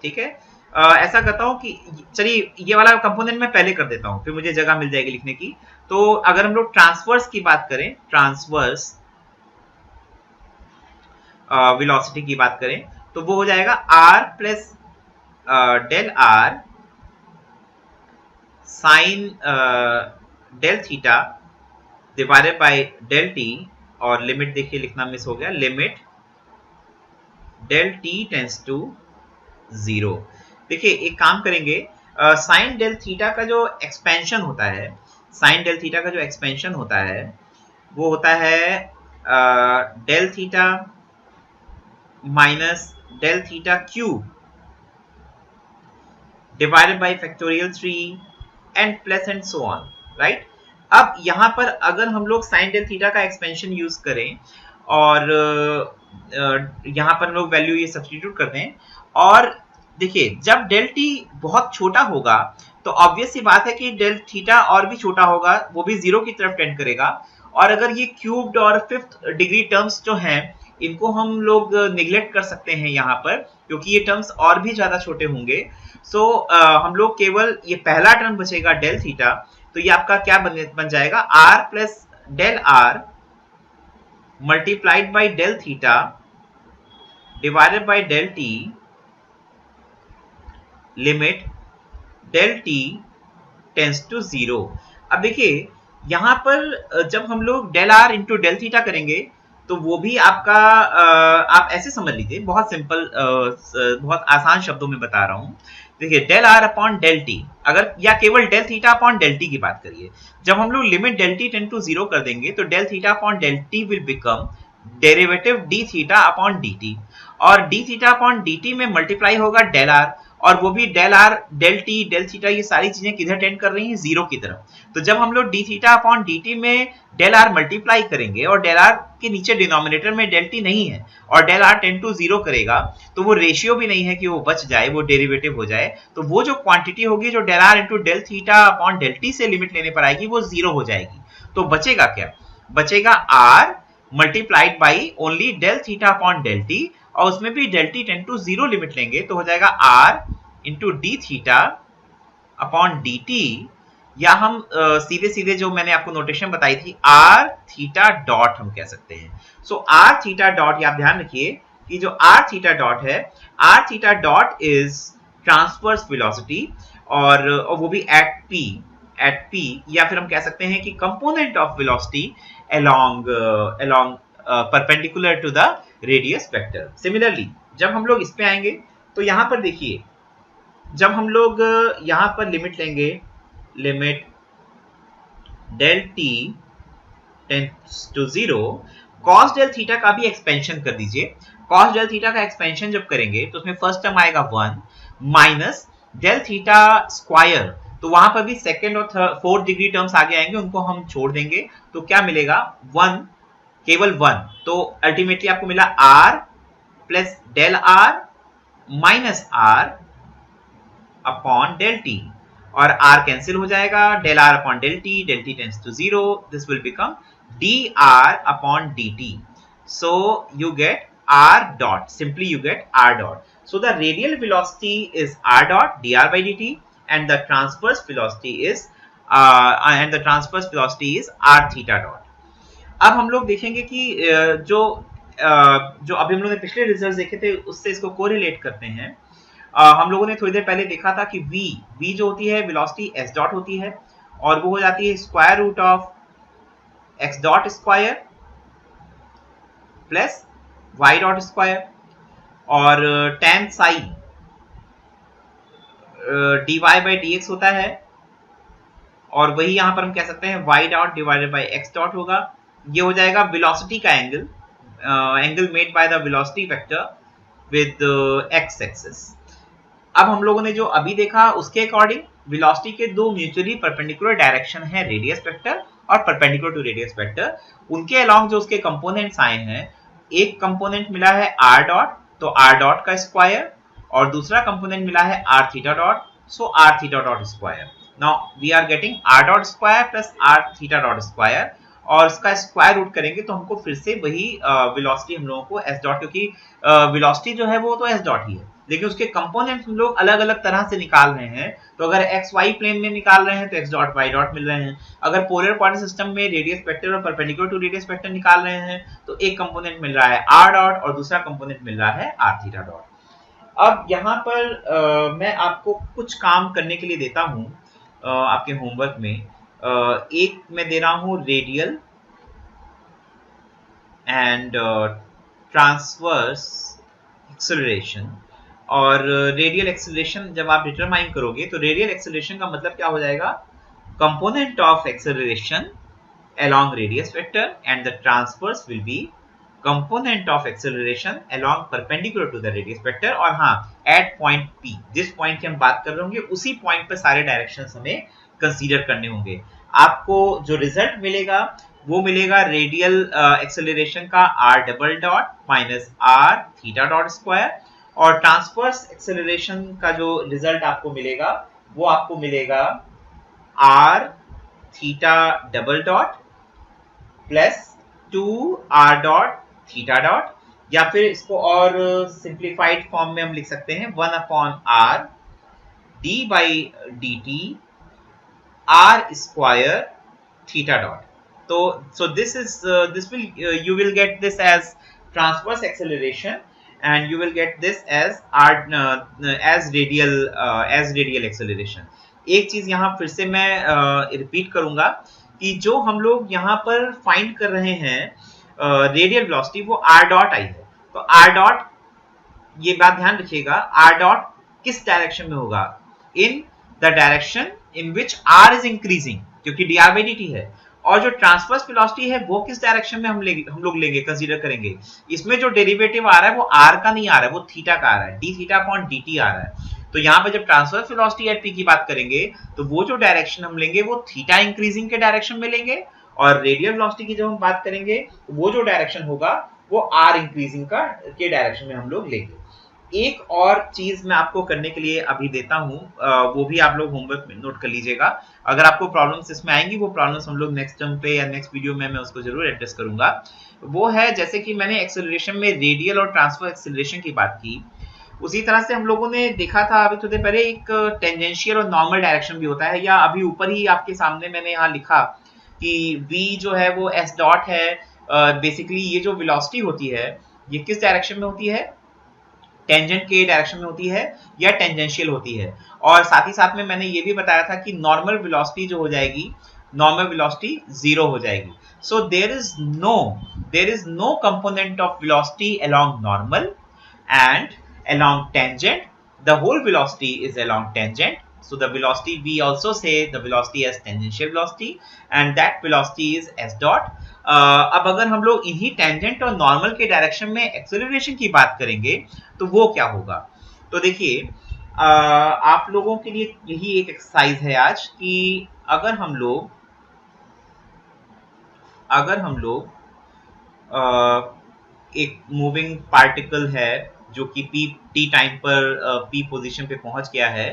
ठीक है। ऐसा करता हूं कि चलिए ये वाला कंपोनेंट मैं पहले कर देता हूं, फिर मुझे जगह मिल जाएगी लिखने की। तो अगर हम लोग ट्रांसवर्स की बात करें, ट्रांसवर्स वेलोसिटी की बात करें, तो वो हो जाएगा R plus del R sine del theta divided by del T, और लिमिट देखिए लिखना मिस हो गया, limit del T tends to 0। देखिए एक काम करेंगे, साइन डेल थीटा का जो एक्सपेंशन होता है, साइन डेल थीटा का जो एक्सपेंशन होता है वो होता है del theta minus del theta cube divided by factorial 3 and plus and so on, right. अब यहां पर अगर हम लोग साइन डेल थीटा का एक्सपेंशन यूज करें और यहां पर हम लोग वैल्यू ये सब्स्टिट्यूट कर दें, और देखिए जब डेल टी बहुत छोटा होगा तो ऑब्वियस सी बात है कि डेल थीटा और भी छोटा होगा, वो भी 0 की तरफ टेंड करेगा। और अगर ये क्यूब्ड और फिफ्थ डिग्री टर्म्स जो हैं इनको हम लोग निगलेक्ट कर सकते हैं यहाँ पर, क्योंकि ये टर्म्स और भी ज्यादा छोटे होंगे। सो हम लोग केवल ये पहला टर्म बचेगा डेल थीटा, तो ये आपका क्या बन जाएगा, R plus del R multiplied by del theta divided by del T limit del T tends to 0। अब देखिए यहां पर जब हम लोग del R into del theta करेंगे तो वो भी आपका आप ऐसे समझ लीजिए, बहुत सिंपल बहुत आसान शब्दों में बता रहा हूं। देखिए del R upon del T, अगर या केवल del theta upon del T की बात करिए, जब हम लोग limit del T tend to 0 कर देंगे तो del theta upon del T will become derivative D theta upon D T, और D theta upon D T में मल्टीप्लाई होगा डेल आर, और वो भी del R del T del theta ये सारी चीजें किधर टेंड कर रही हैं, 0 की तरफ। तो जब हम लोग D theta upon D T में डेल आर मल्टीप्लाई करेंगे और डेल आर के नीचे डिनोमिनेटर में डेल टी नहीं है और डेल आर टेंड टू 0 करेगा, तो वो रेशियो भी नहीं है कि वो बच जाए, वो डेरिवेटिव हो जाए। तो वो जो क्वांटिटी होगी जो del R into del theta upon del T से लिमिट लेने पर आएगी वो 0 हो जाएगी। तो बचेगा क्या, बचेगा R multiplied by only del theta upon del T, और उसमें भी del T tend to 0 limit लेंगे तो हो जाएगा R into D theta upon D T, या हम सीधे सीधे जो मैंने आपको नोटेशन बताई थी आर थीटा डॉट हम कह सकते हैं। सो आर थीटा डॉट, आप ध्यान रखिए कि जो आर थीटा डॉट है, R theta dot is transverse velocity, और वो भी एट पी, या फिर हम कह सकते हैं कि component of velocity along perpendicular to the radius vector। Similarly जब हम लोग इस पे आएंगे तो यहां पर देखिए, जब हम लोग यहां पर लिमिट लेंगे, limit del T tends to 0, cos del theta का भी एक्सपेंशन कर दीजिए। cos डेल थीटा का एक्सपेंशन जब करेंगे तो उसमें फर्स्ट टर्म आएगा 1 माइनस डेल थीटा स्क्वायर, तो वहां पर भी सेकंड और फोर्थ डिग्री टर्म्स आगे आएंगे, उनको हम छोड़ देंगे, तो क्या मिलेगा 1, केवल 1। तो अल्टीमेटली आपको मिला r plus del R minus r upon del T, और r कैंसिल हो जाएगा, del R upon del T tends to 0, this will become dr upon dt। so you get r dot, simply you get r dot। so the radial velocity is r dot dr by dt and the transverse velocity is r theta dot। अब हम लोग देखेंगे कि जो अभी हम लोगों ने पिछले रिजल्ट्स देखे थे उससे इसको कोरिलेट करते हैं। हम लोगों ने थोड़ी देर पहले देखा था कि v जो होती है वेलोसिटी s डॉट होती है, और वो हो जाती है square root of X dot square plus Y dot square, और tan psi dy by D X होता है, और वही यहां पर हम कह सकते हैं y dot divided by x dot होगा। ये हो जाएगा वेलोसिटी का angle, angle made by the velocity vector with x axis. अब हम लोगों ने जो अभी देखा उसके अकॉर्डिंग वेलोसिटी के दो म्यूचुअली परपेंडिकुलर डायरेक्शन है, रेडियस वेक्टर और परपेंडिकुलर टू रेडियस वेक्टर। उनके अलोंग जो उसके कंपोनेंट्स आए हैं, एक कंपोनेंट मिला है r डॉट, तो r डॉट का स्क्वायर, और दूसरा कंपोनेंट मिला है r theta dot, so r theta dot square. Now we are getting r dot square plus r theta dot square, और इसका स्क्वायर रूट करेंगे तो हमको फिर से वही वेलोसिटी हम लोगों को s डॉट, क्योंकि वेलोसिटी जो है वो तो s डॉट ही है, लेकिन उसके कंपोनेंट्स हम लोग अलग अलग तरह से निकाल रहे हैं। तो अगर एक्स वाई प्लेन में निकाल रहे हैं तो एक्स डॉट वाई डॉट मिल रहे हैं, अगर पोलर कोऑर्डिनेट सिस्टम में रेडियस वेक्टर और परपेंडिकुलर टू रेडियस वेक्टर निकाल रहे हैं तो एक कंपोनेंट मिल रहा है r डॉट और दूसरा कंपोनेंट मिल रहा है r थीटा डॉट। अब यहाँ पर मैं आपको कुछ काम करने के लिए देता हूँ आपके होमवर्क में। एक मैं दे रहा हूँ रेडियल एंड ट्रांसवर्स एक्सेलरेशन, और रेडियल एक्सेलरेशन जब आप डिटरमाइन करोगे तो रेडियल एक्सेलरेशन का मतलब क्या हो जाएगा, component of acceleration along radius vector and the transverse will be component of acceleration along perpendicular to the radius vector। और हाँ, at point P, जिस पॉइंट की हम बात कर रहे होंगे उसी पॉइंट पे सारे डायरेक्शंस हमें कंसीडर करने होंगे। आपको जो रिजल्ट मिलेगा वो मिलेगा रेडियल एक्सेलरेशन का r double dot minus r theta dot square, और ट्रांसवर्स एक्सेलरेशन का जो रिजल्ट आपको मिलेगा वो आपको मिलेगा r theta double dot plus 2r dot theta dot, या फिर इसको और सिंप्लीफाइड फॉर्म में हम लिख सकते हैं 1 upon r d by D T r square theta dot. तो so this will you will get this as transverse acceleration and you will get this as as radial acceleration। एक चीज यहाँ फिर से मैं रिपीट करूंगा कि जो हम लोग यहाँ पर फाइंड कर रहे हैं रेडियल वेलोसिटी वो r डॉट आई है। तो r डॉट, ये बात ध्यान रखिएगा, r डॉट किस डायरेक्शन में होगा, in the direction in which r is increasing, क्योंकि dr by dt है। और जो ट्रांसवर्स वेलोसिटी है वो किस डायरेक्शन में हम लोग लेंगे, कंसीडर करेंगे। इसमें जो डेरिवेटिव आ रहा है वो r का नहीं आ रहा है, वो थीटा का आ रहा है, d थीटा अपॉन dt आ रहा है। तो यहाँ पे जब ट्रांसवर्स वेलोसिटी एट p की बात करेंगे तो वो जो डायरेक्शन हम लेंगे वो थीटा इंक्रीजिंग के डायरेक्शन में लेंगे, और रेडियल वेलोसिटी की जब हम बात करेंगे तो वो जो डायरेक्शन होगा वो r इंक्रीजिंग के डायरेक्शन में हम लोग लेंगे। एक और चीज मैं आपको करने के लिए अभी देता हूं, वो भी आप लोग होमवर्क में नोट कर लीजिएगा। अगर आपको प्रॉब्लम्स इसमें आएंगी वो प्रॉब्लम्स हम लोग नेक्स्ट टर्म पे या नेक्स्ट वीडियो में मैं उसको जरूर एड्रेस करूंगा। वो है, जैसे कि मैंने एक्सेलरेशन में रेडियल और ट्रांसफर एक्सेलरेशन की बात की, उसी तरह से हम लोगों ने देखा था अभी थोड़ी देर पहले एक टेंजेंशियल और नॉर्मल डायरेक्शन भी होता है, या अभी ऊपर ही आपके सामने मैंने यहाँ लिखा कि v जो है वो s डॉट है। बेसिकली ये जो वेलोसिटी होती है ये किस डायरेक्शन में होती है, टेंजेंट के डायरेक्शन में होती है या टेंजेंशियल होती है। और साथ ही साथ में मैंने ये भी बताया था कि नॉर्मल वेलोसिटी जो हो जाएगी, नॉर्मल वेलोसिटी 0 हो जाएगी। So there is no component of velocity along normal and along tangent, the whole velocity is along tangent. So the velocity, we also say the velocity as tangential velocity and that velocity is s dot। अब अगर हम लोग इन्हीं टेंजेंट और नॉर्मल के डायरेक्शन में एक्सेलरेशन की बात करेंगे तो वो क्या होगा। तो देखिए आप लोगों के लिए यही एक एक्सरसाइज है आज कि अगर हम लोग एक मूविंग पार्टिकल है जो कि टी टाइम पर p पोजीशन पे पहुंच गया है,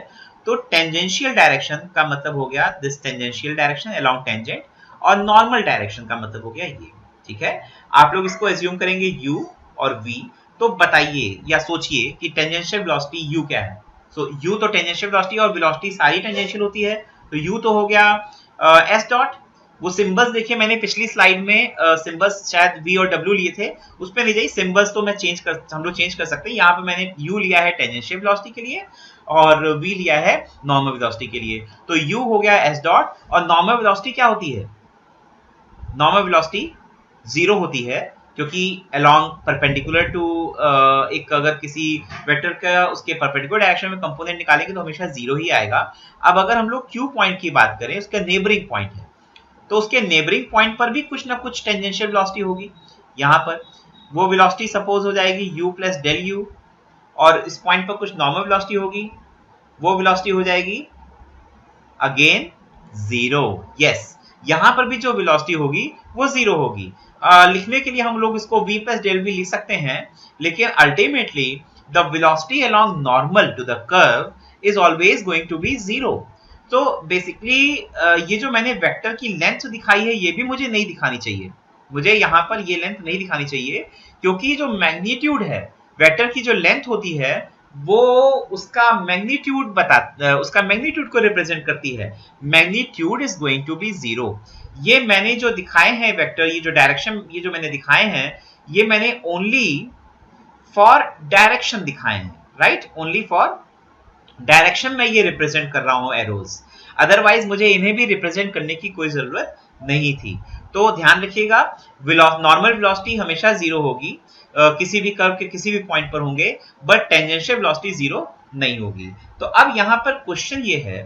तो टेंजेंशियल डायरेक्शन का मतलब हो गया this tangential direction along tangent, और नॉर्मल डायरेक्शन का मतलब हो गया ये। ठीक है, आप लोग इसको एज्यूम करेंगे u और v। तो बताइए या सोचिए कि टेंजेंशियल वेलोसिटी u क्या है। सो u तो टेंजेंशियल वेलोसिटी, और वेलोसिटी सारी टेंजेंशियल होती है, तो u तो हो गया s डॉट। वो सिंबल्स देखिए मैंने पिछली स्लाइड में सिंबल्स शायद v और w लिए थे, उस पे नहीं जाइए, सिंबल्स तो हम लोग चेंज कर सकते हैं। यहाँ पे मैंने u लिया है टेंजेंशियल वेलोसिटी के लिए और v लिया है नॉर्मल वेलोसिटी के लिए। तो u हो गया s डॉट, और नॉर्मल वेलोसिटी क्या होती है, नॉर्मल वेलोसिटी 0 होती है, क्योंकि अलोंग परपेंडिकुलर टू एक अगर किसी वेक्टर का उसके परपेंडिकुलर डायरेक्शन में कंपोनेंट निकालेंगे तो हमेशा 0 ही आएगा। अब अगर हम लोग Q पॉइंट की बात करें, उसका नेबरिंग पॉइंट है, तो उसके नेबरिंग पॉइंट पर भी कुछ ना कुछ टेंजेंशियल वेलोसिटी होगी। यहाँ पर वो वेलोसिटी सपोज हो जाएगी u प्लस डेल u, और इस पॉइंट पर कुछ नॉर्मल वेलोसिटी होगी, वो वेलोसिटी हो जाएगी अगेन 0। यस, यहां पर भी जो वेलोसिटी होगी वो 0 होगी। लिखने के लिए हम लोग इसको v प्लस डेल v लिख सकते हैं, लेकिन ultimately the velocity along normal to the curve is always going to be 0। तो बेसिकली ये जो मैंने वेक्टर की लेंथ दिखाई है ये भी मुझे नहीं दिखानी चाहिए, मुझे यहाँ पर ये लेंथ नहीं दिखानी चाहिए, क्योंकि जो मैग्नीट्यूड है वेक्टर की जो लेंथ होती है वो उसका मैग्नीट्यूड उसका मैग्नीट्यूड को रिप्रेजेंट करती है। Magnitude is going to be 0। ये मैंने जो दिखाए हैं वेक्टर, ये जो डायरेक्शन ये जो मैंने दिखाए हैं, ये मैंने ओनली फॉर डायरेक्शन दिखाए हैं, राइट, ओनली फॉर डायरेक्शन में ये रिप्रेजेंट कर रहा हूं एरोज, अदरवाइज मुझे इन्हें भी रिप्रेजेंट करने की कोई जरूरत नहीं थी। तो ध्यान रखिएगा, नॉर्मल वेलोसिटी हमेशा 0 होगी, किसी भी कर्व के किसी भी पॉइंट पर होंगे, बट टेंजेंशियल वेलोसिटी 0 नहीं होगी। तो अब यहाँ पर क्वेश्चन ये है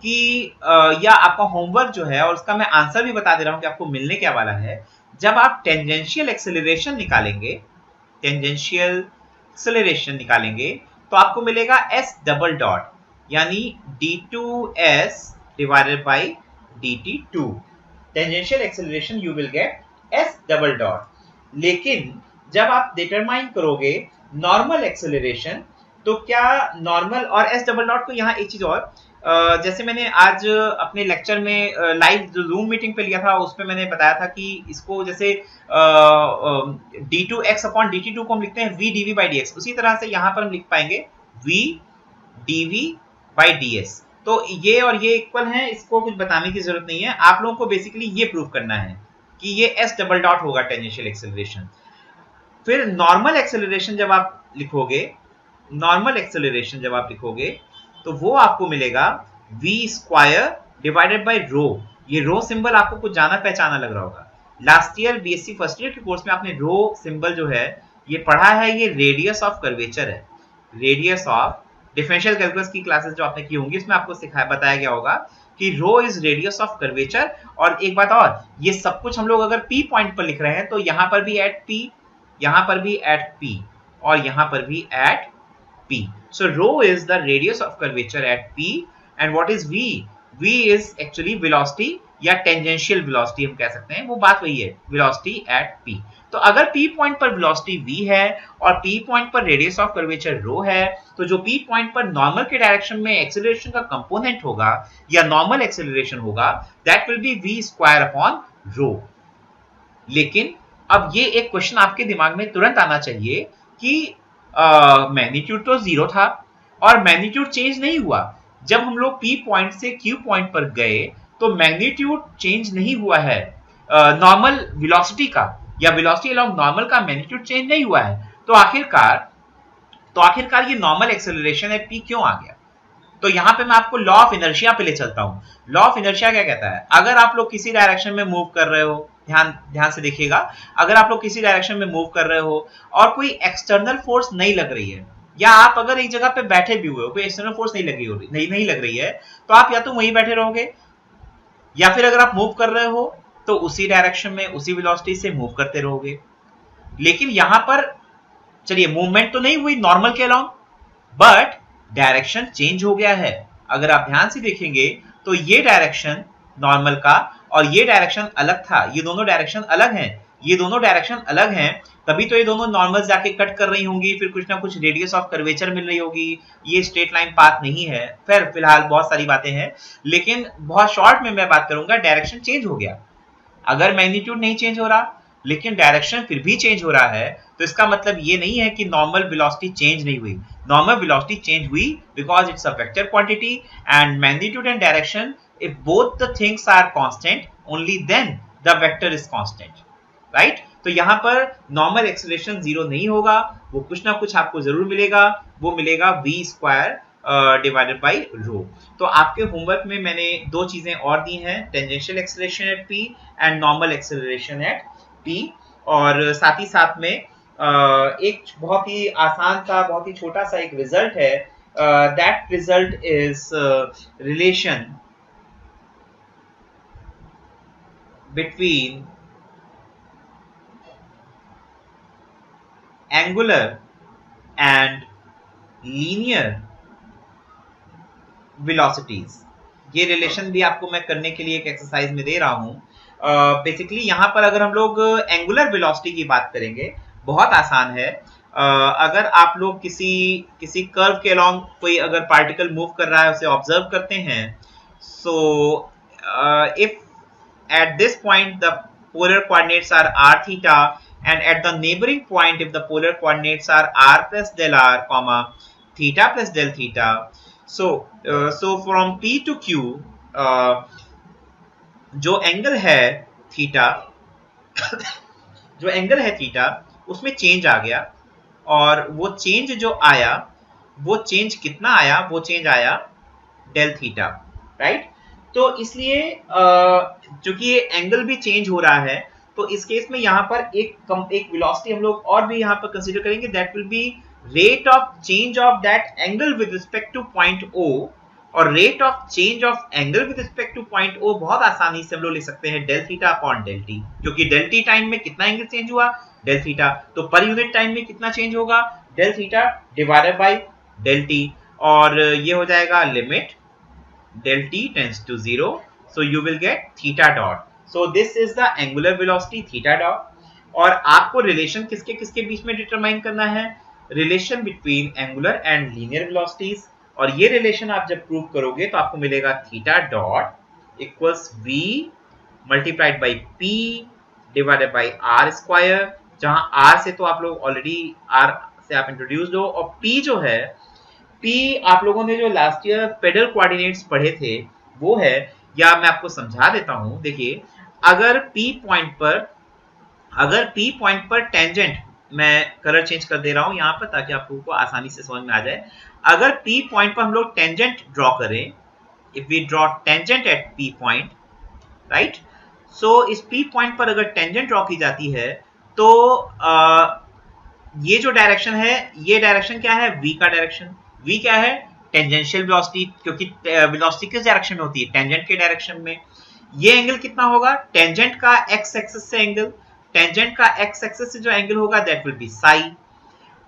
कि या आपका होमवर्क जो है, और उसका मैं आंसर भी बता दे रहा हूं कि आपको मिलने क्या वाला है। जब आप टेंजेंशियल एक्सेलरेशन निकालेंगे, टेंजेंशियल एक्सेलरेशन निकालेंगे, तो आपको मिलेगा s डबल डॉट, यानी d2s divided by dt2। Tangential acceleration you will get s double dot. लेकिन जब आप डिटरमाइन करोगे नॉर्मल एक्सेलरेशन, तो क्या नॉर्मल और s डबल डॉट को यहाँ एक चीज और, जैसे मैंने आज अपने लेक्चर में लाइव जो जूम मीटिंग पे लिया था उसपे मैंने बताया था कि इसको जैसे d2x अपॉन dt2 को हम लिखते हैं v dv by dx, उसी तरह से यहाँ पर हम लिख पाएंगे v dv by ds। तो ये और ये इक्वल हैं, इसको कुछ बताने की जरूरत नहीं है, आप लोगों को बेसिकली ये प्रूव करना है कि ये s डबल डॉट होगा टेंजेंशियल एक्सेलरेशन। फिर नॉर्मल एक्सेलरेशन जब आप लिखोगे, नॉर्मल एक्सेलरेशन जब आप लिखोगे तो वो आपको मिलेगा v स्क्वायर डिवाइडेड बाय रो। ये रो सिंबल आपको कुछ जाना पहचाना लग रहा होगा, last year BSc first year के कोर्स में आपने रो सिंबल जो है ये पढ़ा है, ये रेडियस ऑफ कर्वेचर है। रेडियस ऑफ डिफरेंशियल कैलकुलस की क्लासेस जो आपने की होंगी उसमें आपको सिखाया बताया गया होगा कि रो इज रेडियस ऑफ कर्वेचर। और एक बात और, ये सब कुछ हम लोग अगर P पॉइंट पर लिख रहे हैं तो यहाँ पर भी एट P, यहाँ पर भी एट P, और यहाँ पर भी eight P. So rho is the radius of curvature at P, and what is V? V is actually velocity या tangential velocity हम कह सकते हैं, वो बात वही है, velocity at P। तो अगर P पॉइंट पर velocity V है और P पॉइंट पर radius of curvature rho है, तो जो P पॉइंट पर नॉर्मल के डायरेक्शन में एक्सेलरेशन का कंपोनेंट होगा या नॉर्मल एक्सेलरेशन होगा, that will be V square upon rho। लेकिन अब ये एक क्वेश्चन आपके दिमाग में तुरंत आना चाहिए कि मैग्नीट्यूड तो 0 था और मैग्नीट्यूड चेंज नहीं हुआ। जब हम लोग P पॉइंट से Q पॉइंट पर गए तो मैग्नीट्यूड चेंज नहीं हुआ है, नॉर्मल वेलोसिटी का या वेलोसिटी अलोंग नॉर्मल का मैग्नीट्यूड चेंज नहीं हुआ है। तो आखिरकार ये नॉर्मल एक्सेलरेशन है P क्यों आ गया? तो यहाँ पे मैं आपको लॉ ऑफ इनर्शिया पे ले चलता हूँ। लॉ ऑफ इनर्शिया क्या कहता है? अगर आप लोग किसी डायरेक्शन में मूव कर रहे हो, ध्यान से देखिएगा, अगर आप लोग किसी डायरेक्शन में मूव कर रहे हो और कोई एक्सटर्नल फोर्स नहीं लग रही है, या आप अगर एक जगह पे बैठे भी हुए हो, कोई एक्सटर्नल फोर्स नहीं लग रही है, तो आप या तो वहीं बैठे रहोगे, या फिर अगर आप मूव कर रहे हो तो उसी डायरेक्शन में उसी वेलोसिटी से मूव करते रहोगे। लेकिन यहां पर चलिए मूवमेंट तो नहीं हुई नॉर्मल के अलोंग, बट डायरेक्शन चेंज हो गया है। अगर आप ध्यान से देखेंगे तो ये डायरेक्शन नॉर्मल का और ये डायरेक्शन अलग था, ये दोनों डायरेक्शन अलग हैं, ये दोनों डायरेक्शन अलग हैं, तभी तो ये दोनों नॉर्मल जाके कट कर रही होंगी, फिर कुछ ना कुछ रेडियस ऑफ कर्वेचर मिल रही होगी, ये स्ट्रेट लाइन पाथ नहीं है। फिलहाल बहुत सारी बातें हैं, लेकिन बहुत शॉर्ट में मैं बात करूंगा, डायरेक्शन चेंज हो गया। अगर मैग्नीट्यूड नहीं चेंज हो रहा लेकिन डायरेक्शन फिर भी चेंज हो रहा है, तो इसका मतलब ये नहीं है कि नॉर्मल वेलोसिटी चेंज नहीं हुई। नॉर्मल वेलोसिटी चेंज हुई because it's a vector quantity, and magnitude and direction, if both the things are constant, only then the vector is constant, right? तो यहाँ पर नॉर्मल एक्सेलरेशन 0 नहीं होगा, वो कुछ ना कुछ आपको जरूर मिलेगा, वो मिलेगा v square divided by rho. तो आपके होमवर्क में मैंने दो चीजें और दी हैं, tangential acceleration at P and normal acceleration at P, और साथ ही साथ में एक बहुत ही आसान सा, बहुत ही छोटा सा एक रिजल्ट है, that result is relation between angular and linear velocities. ये रिलेशन भी आपको मैं करने के लिए एक एक्सरसाइज में दे रहा हूं। बेसिकली यहाँ पर अगर हम लोग एंगुलर वेलोसिटी की बात करेंगे, बहुत आसान है। अगर आप लोग किसी कर्व के अलोंग कोई अगर पार्टिकल मूव कर रहा है, उसे ऑब्जर्व करते हैं, so if at this point the polar coordinates are r theta, and at the neighboring point if the polar coordinates are r plus del r comma theta plus del theta, so from p to q जो एंगल है थीटा जो एंगल है थीटा उसमें चेंज आ गया, और वो चेंज जो आया, वो चेंज कितना आया, वो चेंज आया डेल थीटा, राइट। तो इसलिए चूंकि ये एंगल भी चेंज हो रहा है, तो इस केस में यहाँ पर एक वेलोसिटी हम लोग और भी यहाँ पर कंसीडर करेंगे, that will be rate of change of that angle with respect to point O, और rate of change of angle with respect to point O बहुत आसानी से हम लोग लिख सकते हैं del theta upon del T, क्योंकि डेल टी टाइम में कितना एंगल चेंज हुआ, डेल थीटा, तो पर यूनिट टाइम में कितना चेंज होगा, del theta divided by del T, और ये हो जाएगा limit del t tends to 0, so you will get theta dot. So this is the angular velocity theta dot. और आपको रिलेशन किसके किसके बीच में डिटरमाइन करना है, relation between angular and linear velocities, और ये रिलेशन आप जब प्रूव करोगे तो आपको मिलेगा theta dot equals v multiplied by p divided by r square, जहां r से तो आप लोग ऑलरेडी r से आप इंट्रोड्यूस्ड हो, और p जो है, P आप लोगों ने जो लास्ट ईयर पेडल कोऑर्डिनेट्स पढ़े थे वो है, या मैं आपको समझा देता हूं। देखिए, अगर P पॉइंट पर टेंजेंट, मैं कलर चेंज कर दे रहा हूं यहाँ पर ताकि आप लोगों को आसानी से समझ में आ जाए। अगर P पॉइंट पर हम लोग टेंजेंट ड्रॉ करें, if we draw tangent at P point, right, so इस P पॉइंट पर अगर टेंजेंट ड्रॉ की जाती है तो ये जो डायरेक्शन है, ये डायरेक्शन क्या है, V का डायरेक्शन। V क्या है, टेंजेंशियल वेलोसिटी, क्योंकि वेलोसिटी किस डायरेक्शन में होती है, टेंजेंट के डायरेक्शन में। ये एंगल कितना होगा, टेंजेंट का x एक्सिस से एंगल, टेंजेंट का x एक्सिस से जो एंगल होगा दैट विल बी साई,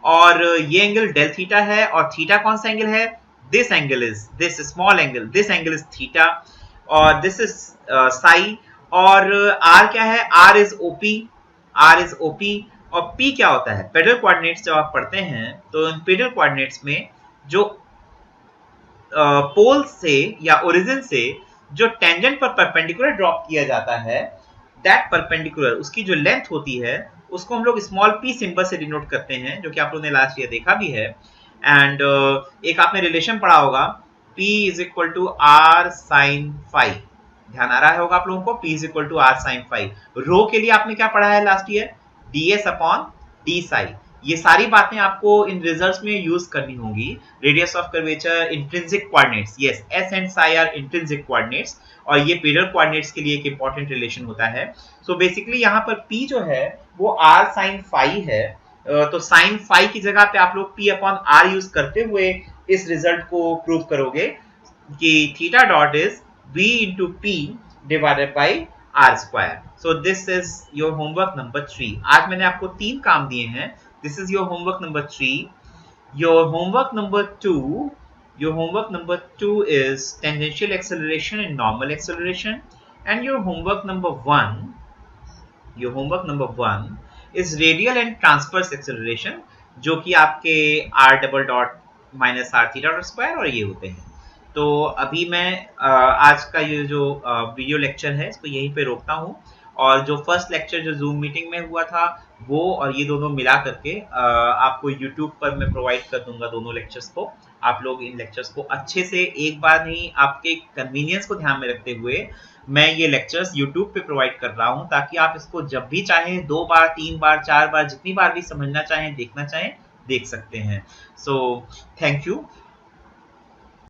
और ये एंगल डेल थीटा है, और थीटा कौन सा एंगल है, this angle is, this small angle, this angle is theta, और दिस इज साई, और r क्या है, r इज OP, और P क्या होता है, पेडल कोऑर्डिनेट्स जब आप पढ़ते हैं तो इन पेडल कोऑर्डिनेट्स में जो पोल से या ओरिजिन से जो टेंजेंट पर परपेंडिकुलर ड्रॉप किया जाता है, दैट परपेंडिकुलर, उसकी जो लेंथ होती है उसको हम लोग स्मॉल p सिंबल से डिनोट करते हैं, जो कि आप लोगों ने लास्ट ईयर देखा भी है। एंड एक आपने रिलेशन पढ़ा होगा, p is equal to r sin phi, ध्यान आ रहा होगा आप लोगों को, p is equal to r sin phi। Rho के लिए आपने क्या पढ़ा है last year, ds upon d psi। ये सारी बातें आपको इन रिजल्ट्स में यूज करनी होंगी। Radius of curvature, intrinsic coordinates, yes, s and psi are intrinsic coordinates, और ये पेडल कोऑर्डिनेट्स के लिए एक इंपॉर्टेंट रिलेशन होता है। सो बेसिकली यहाँ पर p जो है वो r sin phi है, तो sin phi की जगह पे आप लोग p अपॉन r यूज करते हुए इस रिजल्ट को प्रूव करोगे कि theta dot is v into p divided by r square. So this is your homework number 3। आज मैंने आपको 3 काम दिए हैं। This is your homework number 3. Your homework number 2 is tangential acceleration and normal acceleration, and your homework number 1 is radial and transverse acceleration, जो कि आपके r double dot minus r theta dot square और ये होते हैं। तो अभी मैं आज का ये जो वीडियो लेक्चर है इसको यहीं पे रोकता हूँ, और जो फर्स्ट लेक्चर जो जूम मीटिंग में हुआ था वो और ये दोनों मिला करके आपको यूट्यूब पर मैं प्रोवाइड कर दूंगा दोनों लेक्चर्स को। आप लोग इन लेक्चर्स को अच्छे से, एक बार नहीं, आपके कन्वीनियंस को ध्यान में रखते हुए मैं ये लेक्चर्स यूट्यूब पे प्रोवाइड कर रहा हूँ, ताकि आप इसको जब भी चाहें 2 बार 3 बार 4 बार जितनी बार भी समझना चाहें, देखना चाहें, देख सकते हैं। So thank you.